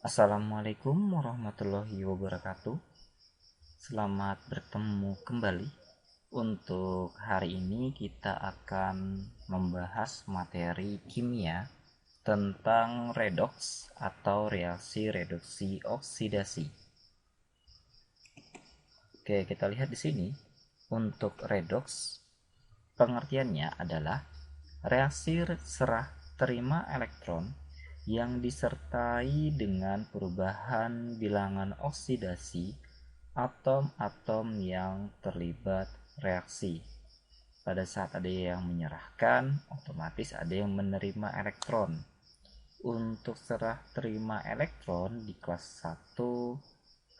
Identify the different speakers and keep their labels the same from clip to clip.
Speaker 1: Assalamualaikum warahmatullahi wabarakatuh. Selamat bertemu kembali. Untuk hari ini kita akan membahas materi kimia tentang redoks atau reaksi reduksi oksidasi. Oke, kita lihat di sini. Untuk redoks, pengertiannya adalah reaksi serah terima elektron yang disertai dengan perubahan bilangan oksidasi atom-atom yang terlibat reaksi. Pada saat ada yang menyerahkan, otomatis ada yang menerima elektron. Untuk serah terima elektron di kelas 1,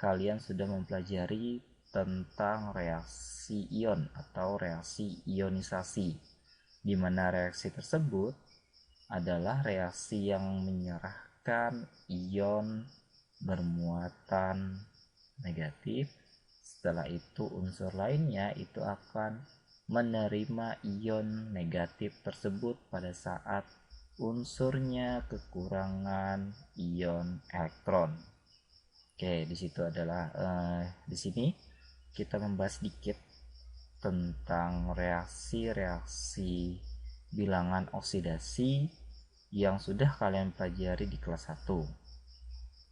Speaker 1: kalian sudah mempelajari tentang reaksi ion atau reaksi ionisasi, di mana reaksi tersebut adalah reaksi yang menyerahkan ion bermuatan negatif. Setelah itu unsur lainnya itu akan menerima ion negatif tersebut pada saat unsurnya kekurangan ion elektron. Oke, di situ adalah di sini kita membahas sedikit tentang reaksi-reaksi bilangan oksidasi yang sudah kalian pelajari di kelas 1.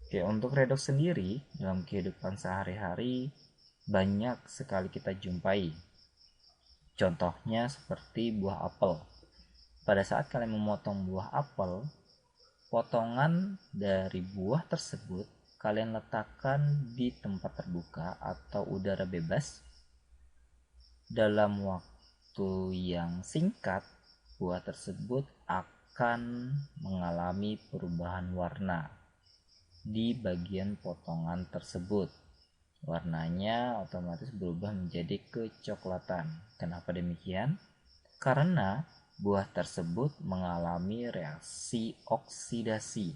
Speaker 1: Oke, untuk redoks sendiri dalam kehidupan sehari-hari banyak sekali kita jumpai. Contohnya seperti buah apel. Pada saat kalian memotong buah apel, potongan dari buah tersebut kalian letakkan di tempat terbuka atau udara bebas. Dalam waktu yang singkat, buah tersebut akan mengalami perubahan warna di bagian potongan tersebut. Warnanya otomatis berubah menjadi kecoklatan. Kenapa demikian? Karena buah tersebut mengalami reaksi oksidasi.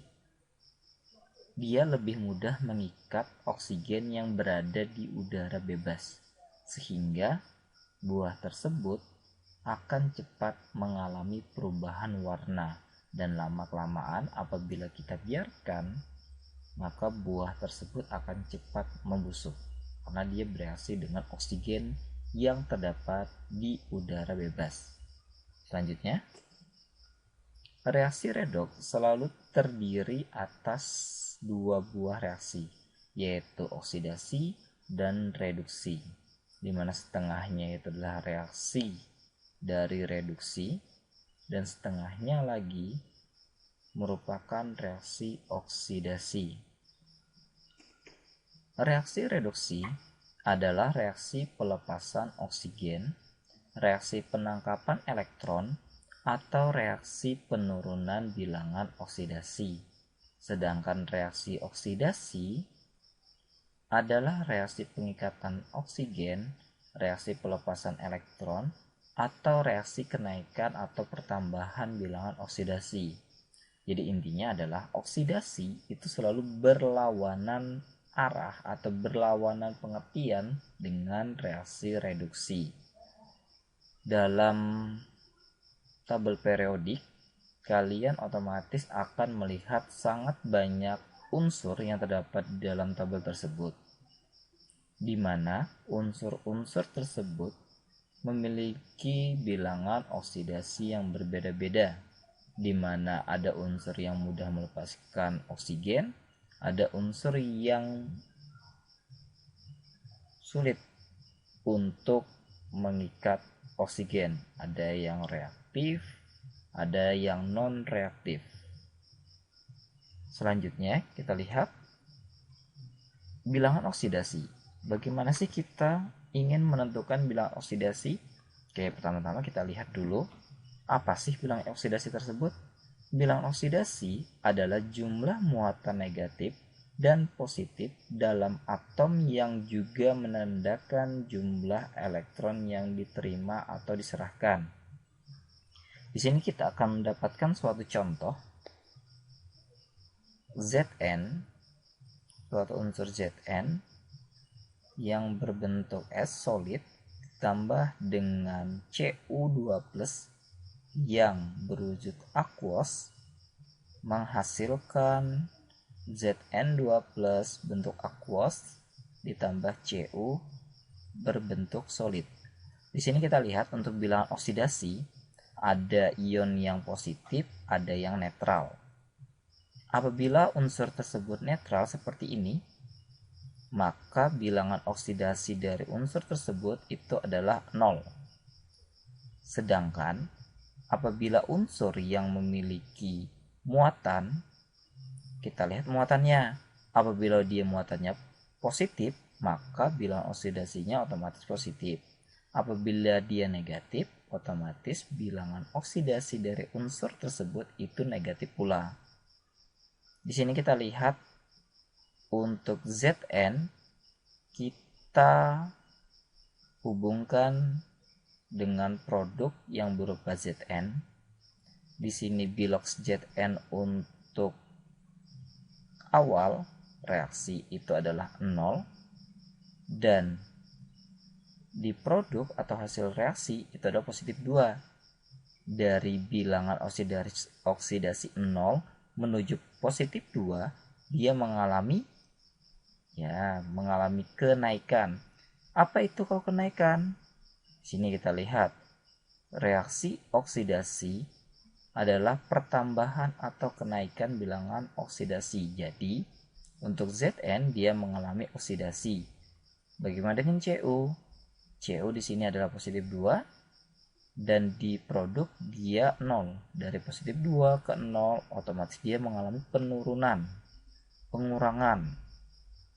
Speaker 1: Dia lebih mudah mengikat oksigen yang berada di udara bebas, sehingga buah tersebut akan cepat mengalami perubahan warna, dan lama-kelamaan apabila kita biarkan, maka buah tersebut akan cepat membusuk karena dia bereaksi dengan oksigen yang terdapat di udara bebas. Selanjutnya, reaksi redoks selalu terdiri atas dua buah reaksi, yaitu oksidasi dan reduksi, di mana setengahnya itu adalah reaksi dari reduksi dan setengahnya lagi merupakan reaksi oksidasi. Reaksi reduksi adalah reaksi pelepasan oksigen, reaksi penangkapan elektron, atau reaksi penurunan bilangan oksidasi. Sedangkan reaksi oksidasi adalah reaksi pengikatan oksigen, reaksi pelepasan elektron, atau reaksi kenaikan atau pertambahan bilangan oksidasi. Jadi intinya adalah oksidasi itu selalu berlawanan arah atau berlawanan pengertian dengan reaksi reduksi. Dalam tabel periodik, kalian otomatis akan melihat sangat banyak unsur yang terdapat di dalam tabel tersebut, di mana unsur-unsur tersebut memiliki bilangan oksidasi yang berbeda-beda, di mana ada unsur yang mudah melepaskan oksigen, ada unsur yang sulit untuk mengikat oksigen, ada yang reaktif, ada yang non reaktif. Selanjutnya kita lihat bilangan oksidasi. Bagaimana sih kita ingin menentukan bilangan oksidasi? Oke, pertama-tama kita lihat dulu apa sih bilangan oksidasi tersebut. Bilangan oksidasi adalah jumlah muatan negatif dan positif dalam atom yang juga menandakan jumlah elektron yang diterima atau diserahkan. Di sini kita akan mendapatkan suatu contoh Zn, suatu unsur Zn yang berbentuk S solid ditambah dengan Cu2+ yang berwujud aquos menghasilkan Zn2 plus bentuk aqueous ditambah Cu berbentuk solid. Di sini kita lihat untuk bilangan oksidasi ada ion yang positif, ada yang netral. Apabila unsur tersebut netral seperti ini, maka bilangan oksidasi dari unsur tersebut itu adalah 0. Sedangkan apabila unsur yang memiliki muatan, kita lihat muatannya. Apabila dia muatannya positif, maka bilangan oksidasinya otomatis positif. Apabila dia negatif, otomatis bilangan oksidasi dari unsur tersebut itu negatif pula. Di sini kita lihat untuk Zn kita hubungkan dengan produk yang berupa Zn. Di sini bilox Zn untuk awal reaksi itu adalah 0, dan di produk atau hasil reaksi itu ada positif 2. Dari bilangan oksidasi 0 menuju positif 2, dia mengalami kenaikan. Apa itu kalau kenaikan? Sini kita lihat. Reaksi oksidasi adalah pertambahan atau kenaikan bilangan oksidasi. Jadi, untuk Zn dia mengalami oksidasi. Bagaimana dengan Cu? Cu di sini adalah positif 2, dan di produk dia 0. Dari positif 2 ke 0 otomatis dia mengalami pengurangan,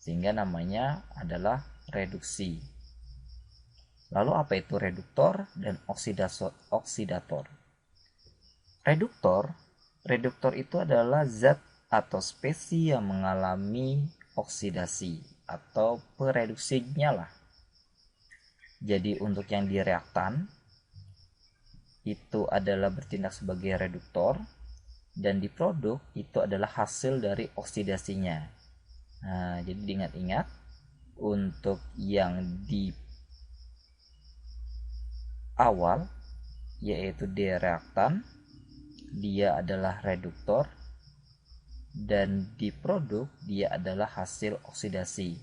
Speaker 1: sehingga namanya adalah reduksi. Lalu apa itu reduktor dan oksidator? Reduktor itu adalah zat atau spesies yang mengalami oksidasi atau pereduksinya lah. Jadi untuk yang di reaktan itu adalah bertindak sebagai reduktor, dan di produk itu adalah hasil dari oksidasinya. Nah, jadi diingat-ingat untuk yang di awal yaitu di reaktan dia adalah reduktor, dan di produk dia adalah hasil oksidasi.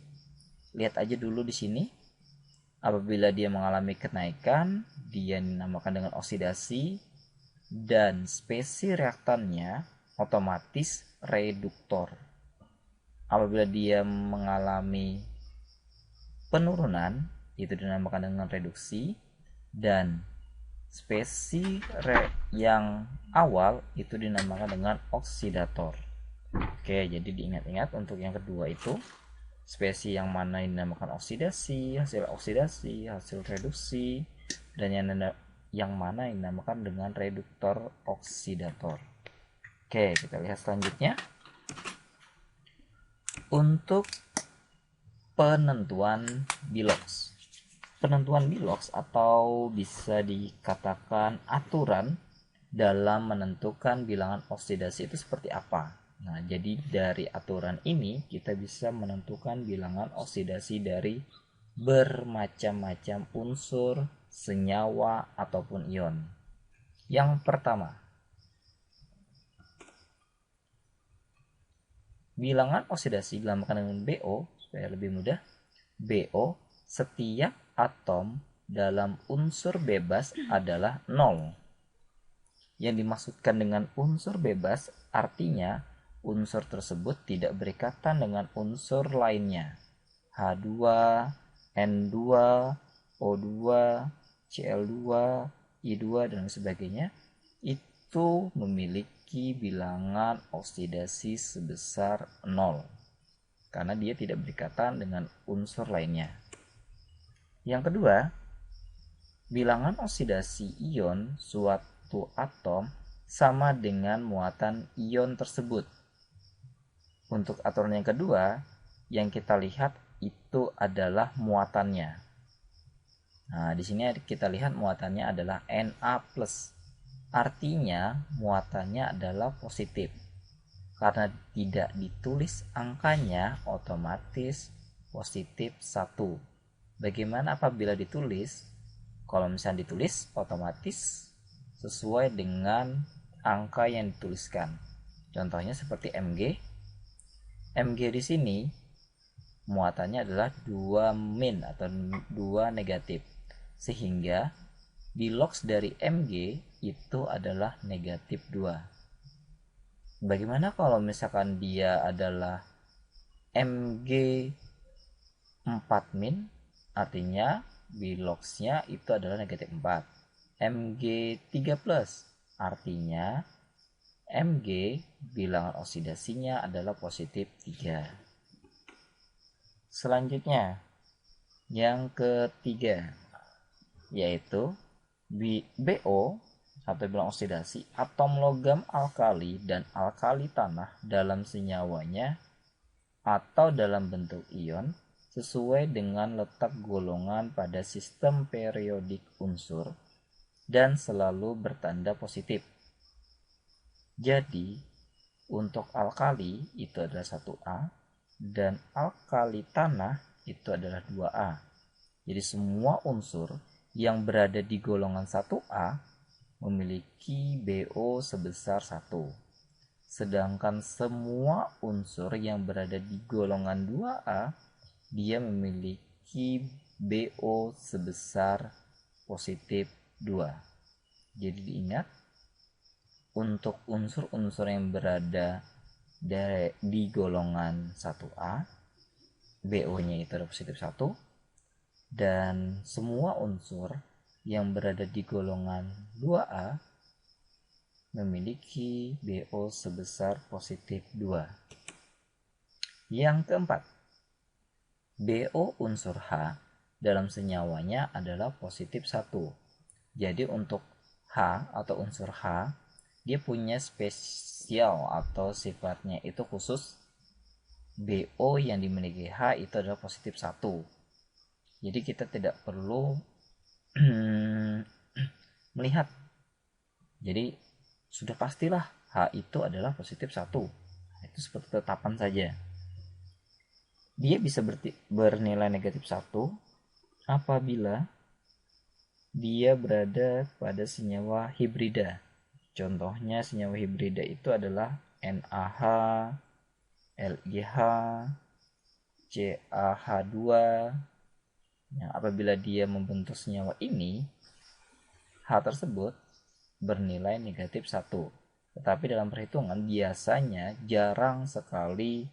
Speaker 1: Lihat aja dulu di sini. Apabila dia mengalami kenaikan, dia dinamakan dengan oksidasi, dan spesies reaktannya otomatis reduktor. Apabila dia mengalami penurunan, itu dinamakan dengan reduksi, dan spesies yang awal itu dinamakan dengan oksidator. Oke, jadi diingat-ingat untuk yang kedua itu spesies yang mana yang dinamakan oksidasi, hasil reduksi, dan yang mana yang dinamakan dengan reduktor oksidator. Oke, kita lihat selanjutnya. Untuk penentuan bilox. Penentuan bilox atau bisa dikatakan aturan dalam menentukan bilangan oksidasi itu seperti apa? Nah, jadi dari aturan ini kita bisa menentukan bilangan oksidasi dari bermacam-macam unsur, senyawa, ataupun ion. Yang pertama, bilangan oksidasi dilambangkan dengan BO, supaya lebih mudah. BO, setiap atom dalam unsur bebas adalah 0. Yang dimaksudkan dengan unsur bebas artinya unsur tersebut tidak berikatan dengan unsur lainnya. H2, N2, O2, Cl2, I2, dan sebagainya itu memiliki bilangan oksidasi sebesar 0 karena dia tidak berikatan dengan unsur lainnya. Yang kedua, bilangan oksidasi ion suatu atom sama dengan muatan ion tersebut. Untuk aturan yang kedua, yang kita lihat itu adalah muatannya. Nah, di sini kita lihat muatannya adalah Na+. Artinya muatannya adalah positif. Karena tidak ditulis angkanya, otomatis positif 1. Bagaimana apabila ditulis? Kalau misalnya ditulis, otomatis sesuai dengan angka yang dituliskan. Contohnya seperti Mg. Mg di sini muatannya adalah 2 min atau 2 negatif. Sehingga di logs dari Mg itu adalah negatif 2. Bagaimana kalau misalkan dia adalah Mg 4 min, artinya biloxnya itu adalah negatif 4. Mg 3 plus, artinya Mg bilangan oksidasinya adalah positif 3. Selanjutnya, yang ketiga, yaitu BO atau bilangan oksidasi atom logam alkali dan alkali tanah dalam senyawanya atau dalam bentuk ion sesuai dengan letak golongan pada sistem periodik unsur dan selalu bertanda positif. Jadi, untuk alkali itu adalah 1A dan alkali tanah itu adalah 2A. Jadi semua unsur yang berada di golongan 1A memiliki BO sebesar 1. Sedangkan semua unsur yang berada di golongan 2A dia memiliki BO sebesar positif 2. Jadi diingat, untuk unsur-unsur yang berada di golongan 1A, BO-nya itu adalah positif 1. Dan semua unsur yang berada di golongan 2A memiliki BO sebesar positif 2. Yang keempat, BO unsur H dalam senyawanya adalah positif 1. Jadi untuk H atau unsur H, dia punya spesial atau sifatnya itu khusus. BO yang dimiliki H itu adalah positif 1. Jadi kita tidak perlu melihat. Jadi sudah pastilah H itu adalah positif 1. Itu seperti tetapan saja. Dia bisa bernilai negatif 1 apabila dia berada pada senyawa hibrida. Contohnya senyawa hibrida itu adalah NaH, LiH, CaH2. Yang apabila dia membentuk senyawa ini, H tersebut bernilai negatif 1. Tetapi dalam perhitungan biasanya jarang sekali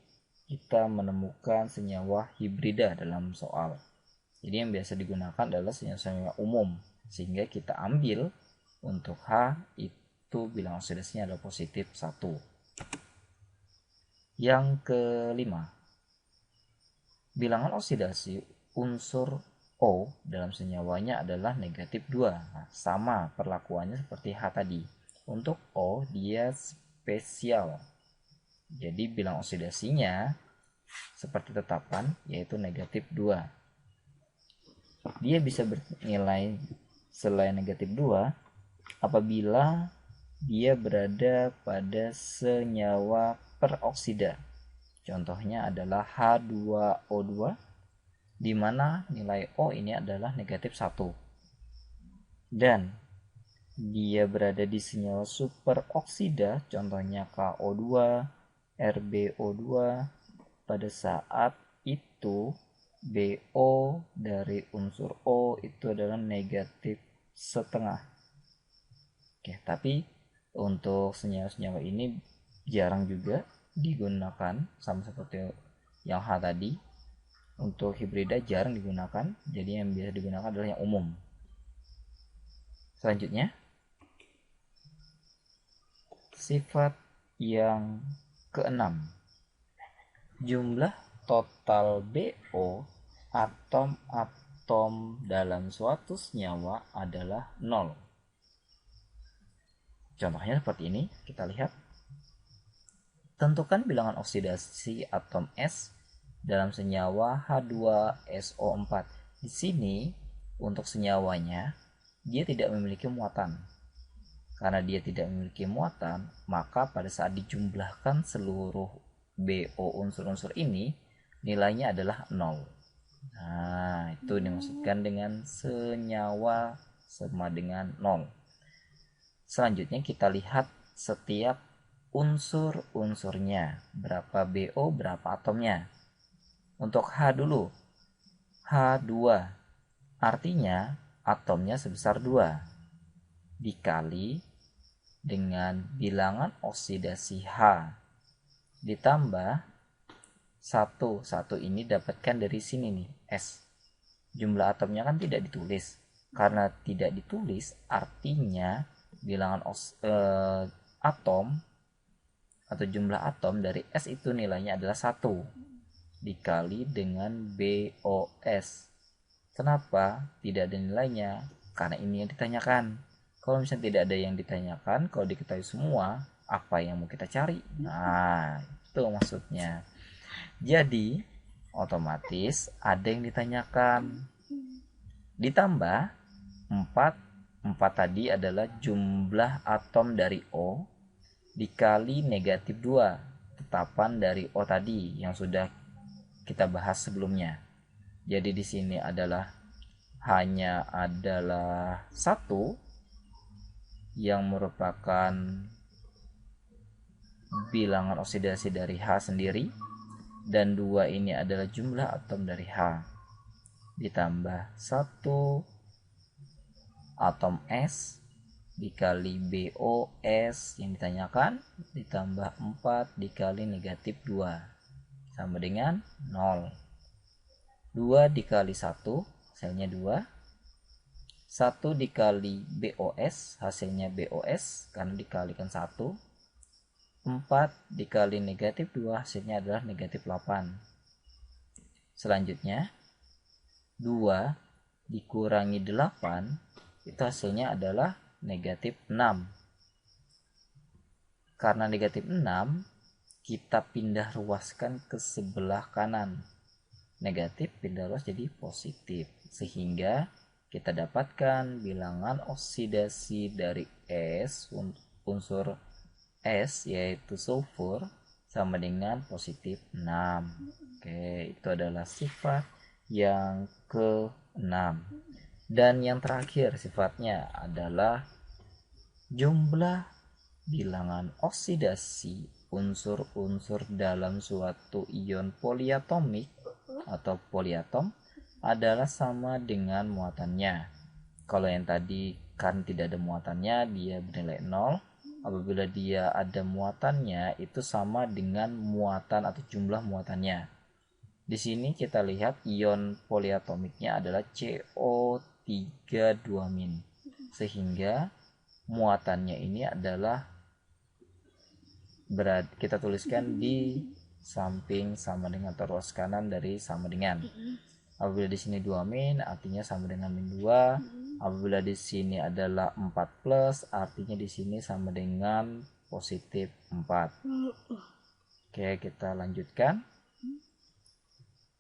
Speaker 1: kita menemukan senyawa hibrida dalam soal. Jadi yang biasa digunakan adalah senyawa-senyawa umum, sehingga kita ambil untuk H itu bilangan oksidasinya adalah positif 1. Yang kelima, bilangan oksidasi unsur O dalam senyawanya adalah negatif 2. Nah, sama perlakuannya seperti H tadi. Untuk O dia spesial. Jadi bilangan oksidasinya seperti tetapan yaitu negatif 2. Dia bisa bernilai selain negatif 2 apabila dia berada pada senyawa peroksida. Contohnya adalah H2O2 di mana nilai O ini adalah negatif 1. Dan dia berada di senyawa superoksida, contohnya KO2, RbO2, pada saat itu BO dari unsur O itu adalah negatif setengah. Oke, tapi untuk senyawa-senyawa ini jarang juga digunakan, sama seperti yang H tadi. Untuk hibrida jarang digunakan, jadi yang biasa digunakan adalah yang umum. Selanjutnya, sifat yang keenam, jumlah total BO atom-atom dalam suatu senyawa adalah 0. Contohnya seperti ini, kita lihat. Tentukan bilangan oksidasi atom S dalam senyawa H2SO4. Di sini untuk senyawanya dia tidak memiliki muatan. Karena dia tidak memiliki muatan, maka pada saat dijumlahkan seluruh BO unsur-unsur ini nilainya adalah 0. Nah, itu dimaksudkan dengan senyawa sama dengan 0. Selanjutnya kita lihat setiap unsur-unsurnya, berapa BO, berapa atomnya. Untuk H dulu, H2, artinya atomnya sebesar 2, dikali dengan bilangan oksidasi H, ditambah 1 ini dapatkan dari sini nih, S. Jumlah atomnya kan tidak ditulis. Karena tidak ditulis, artinya bilangan atom atau jumlah atom dari S itu nilainya adalah 1 dikali dengan BOS. Kenapa tidak ada nilainya? Karena ini yang ditanyakan. Kalau misalnya tidak ada yang ditanyakan, kalau diketahui semua, apa yang mau kita cari? Nah, itu maksudnya. Jadi, otomatis ada yang ditanyakan. Ditambah 4 tadi adalah jumlah atom dari O dikali negatif 2, tetapan dari O tadi yang sudah kita bahas sebelumnya. Jadi di sini adalah hanya adalah 1 yang merupakan bilangan oksidasi dari H sendiri, dan 2 ini adalah jumlah atom dari H, ditambah 1 atom S dikali BOS yang ditanyakan, ditambah 4 dikali negatif 2 sama dengan 0. 2 dikali 1 hasilnya 2. 1 dikali BOS hasilnya BOS karena dikalikan 1. 4 dikali negatif 2 hasilnya adalah negatif 8. Selanjutnya 2 dikurangi 8 itu hasilnya adalah negatif 6. Karena negatif 6 kita pindah ruaskan ke sebelah kanan. Negatif pindah ruas jadi positif, sehingga kita dapatkan bilangan oksidasi dari S, unsur S yaitu sulfur, sama dengan positif 6. Oke, itu adalah sifat yang ke-6. Dan yang terakhir sifatnya adalah jumlah bilangan oksidasi unsur-unsur dalam suatu ion poliatomik atau poliatom adalah sama dengan muatannya. Kalau yang tadi kan tidak ada muatannya, dia bernilai 0. Apabila dia ada muatannya, itu sama dengan muatan atau jumlah muatannya. Di sini kita lihat ion poliatomiknya adalah CO32-, sehingga muatannya ini adalah kita tuliskan di samping sama dengan atau ruas kanan dari sama dengan. Apabila di sini 2- artinya sama dengan -2. Apabila di sini adalah 4+, artinya di sini sama dengan positif 4. Oke, kita lanjutkan.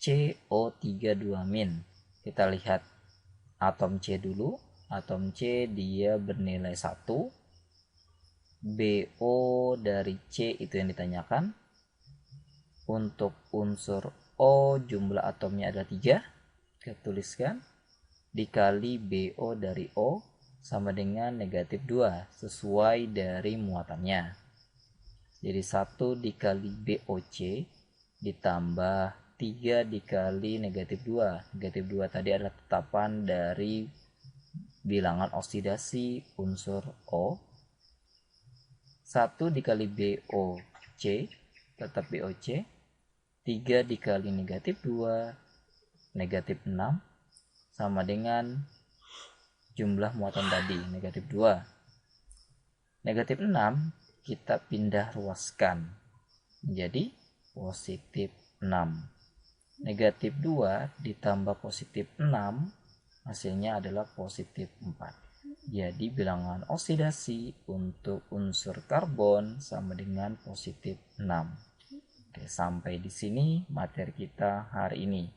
Speaker 1: CO32-. Kita lihat atom C dulu. Atom C dia bernilai 1. BO dari C itu yang ditanyakan. Untuk unsur O jumlah atomnya ada 3. Kita tuliskan dikali BO dari O sama dengan negatif 2 sesuai dari muatannya. Jadi 1 dikali BOC ditambah 3 dikali negatif 2. Negatif 2 tadi adalah tetapan dari bilangan oksidasi unsur O. 1 dikali BOC tetap BOC. 3 dikali negatif 2 negatif 6 sama dengan jumlah muatan tadi negatif 2. Negatif 6 kita pindah ruaskan menjadi positif 6. Negatif 2 ditambah positif 6 hasilnya adalah positif 4. Jadi bilangan oksidasi untuk unsur karbon sama dengan positif 6. Oke, sampai di sini materi kita hari ini.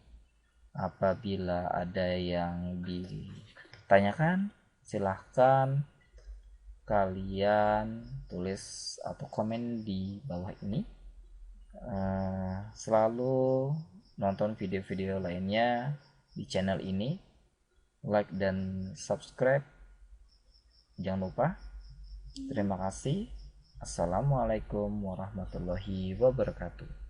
Speaker 1: Apabila ada yang ditanyakan, silahkan kalian tulis atau komen di bawah ini. Selalu nonton video-video lainnya di channel ini, like dan subscribe jangan lupa. Terima kasih. Assalamualaikum warahmatullahi wabarakatuh.